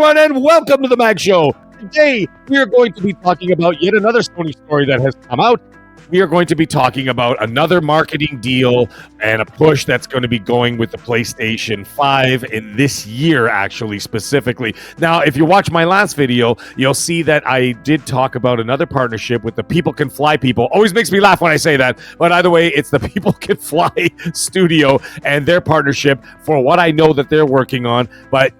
everyone, and welcome to the Mag Show. Today, we are going to be talking about yet another Sony story that has come out. We are going to be talking about another marketing deal and a push that's going to be going with the PlayStation 5 in this year, actually, specifically. Now, if you watch my last video, you'll see that I did talk about another partnership with the People Can Fly people. Always makes me laugh when I say that. But either way, it's the People Can Fly studio and their partnership for what I know that they're working on. But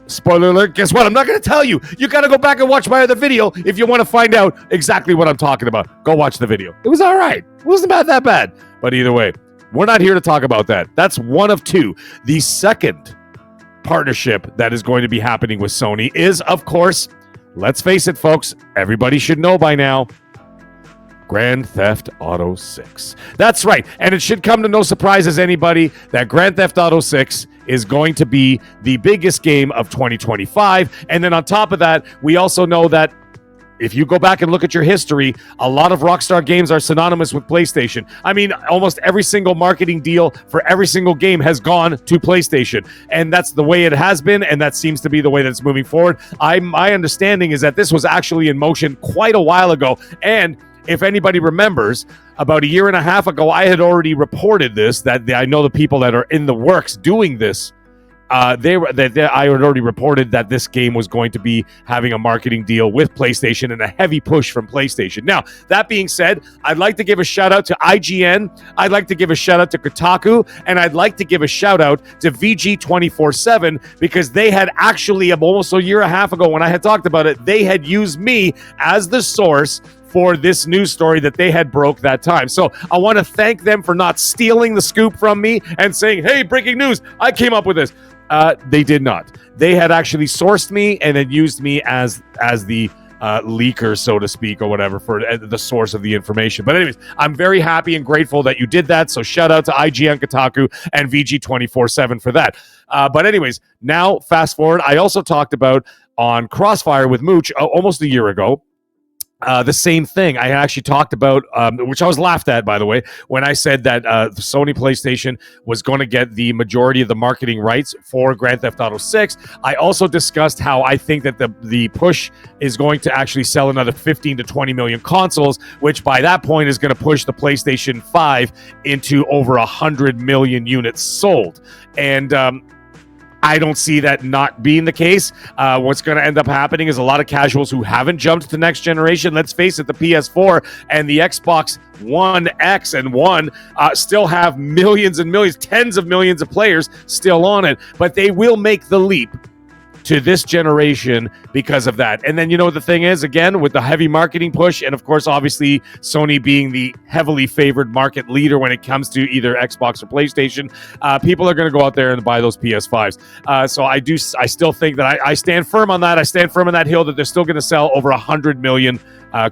spoiler alert, guess what? I'm not going to tell you. You got to go back and watch my other video if you want to find out exactly what I'm talking about. Go watch the video. It was all right. It wasn't that bad. But either way, we're not here to talk about that. That's one of two. The second partnership that is going to be happening with Sony is, of course, let's face it, folks, everybody should know by now, Grand Theft Auto 6. That's right. And it should come to no surprise as anybody that Grand Theft Auto 6 is going to be the biggest game of 2025. And then on top of that, we also know that if you go back and look at your history, a lot of Rockstar games are synonymous with PlayStation. I mean, almost every single marketing deal for every single game has gone to PlayStation. And that's the way it has been, and that seems to be the way that it's moving forward. My understanding is that this was actually in motion quite a while ago. And if anybody remembers, about a year and a half ago, I had already reported this, that I know the people that are in the works doing this. I had already reported that this game was going to be having a marketing deal with PlayStation and a heavy push from PlayStation. Now, that being said, I'd like to give a shout out to IGN. I'd like to give a shout out to Kotaku, and I'd like to give a shout out to VG247 because they had actually almost a year and a half ago when I had talked about it, they had used me as the source for this news story that they had broke that time. So I want to thank them for not stealing the scoop from me and saying, hey, breaking news, I came up with this. They did not. They had actually sourced me and had used me as the leaker, so to speak, or whatever, for the source of the information. But anyways, I'm very happy and grateful that you did that. So shout out to IGN, Kotaku, and VG247 for that. But anyways, now fast forward. I also talked about on Crossfire with Mooch almost a year ago, the same thing. I actually talked about, which I was laughed at, by the way, when I said that the Sony PlayStation was going to get the majority of the marketing rights for Grand Theft Auto 6. I also discussed how I think that the push is going to actually sell another 15 to 20 million consoles, which by that point is going to push the PlayStation 5 into over 100 million units sold. And I don't see that not being the case. What's going to end up happening is a lot of casuals who haven't jumped to next generation. Let's face it, the PS4 and the Xbox One X and One still have millions and millions, tens of millions of players still on it, but they will make the leap to this generation because of that. And then, you know, the thing is, again, with the heavy marketing push, and of course, obviously, Sony being the heavily favored market leader when it comes to either Xbox or PlayStation, people are going to go out there and buy those PS5s. So I still think that I stand firm on that. I stand firm on that hill that they're still going to sell over 100 million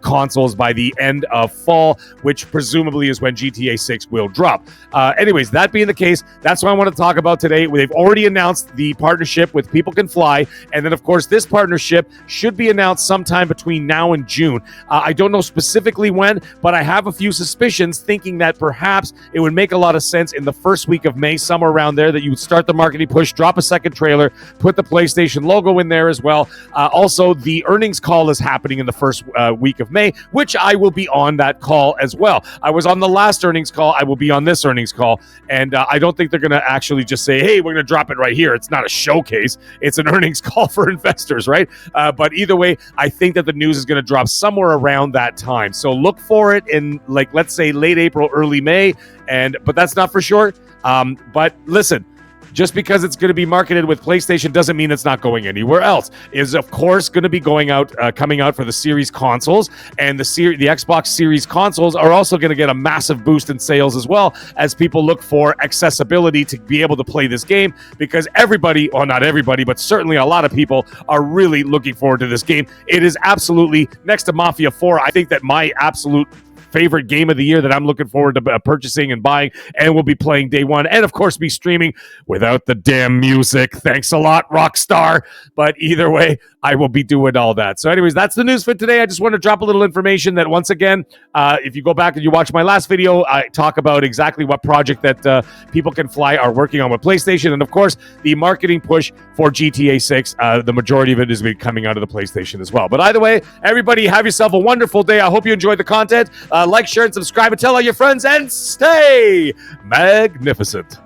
consoles by the end of fall, which presumably is when GTA 6 will drop. Anyways, that being the case, that's what I want to talk about today. They've already announced the partnership with People Can Fly, and then, of course, this partnership should be announced sometime between now and June. I don't know specifically when, but I have a few suspicions thinking that perhaps it would make a lot of sense in the first week of May, somewhere around there, that you would start the marketing push, drop a second trailer, put the PlayStation logo in there as well. Also, the earnings call is happening in the first week of May, which I will be on that call as well. I was on the last earnings call. I will be on this earnings call. And I don't think they're going to actually just say, hey, we're going to drop it right here. It's not a showcase. It's an earnings call for investors, right? But either way, I think that the news is going to drop somewhere around that time. So look for it in, like, let's say late April, early May. But that's not for sure. But listen, just because it's going to be marketed with PlayStation doesn't mean it's not going anywhere else. It is, of course, going to be coming out for the Series consoles, and the Xbox Series consoles are also going to get a massive boost in sales as well, as people look for accessibility to be able to play this game, because everybody, well, not everybody, but certainly a lot of people are really looking forward to this game. It is absolutely, next to Mafia 4, I think that my absolute favorite game of the year that I'm looking forward to purchasing and buying, and we'll be playing day one, and of course be streaming without the damn music. Thanks a lot, Rockstar. But either way, I will be doing all that. So anyways, that's the news for today. I just want to drop a little information that once again, if you go back and you watch my last video, I talk about exactly what project that People Can Fly are working on with PlayStation. And of course, the marketing push for GTA 6, the majority of it is coming out of the PlayStation as well. But either way, everybody have yourself a wonderful day. I hope you enjoyed the content. Like, share, and subscribe, and tell all your friends, and stay magnificent.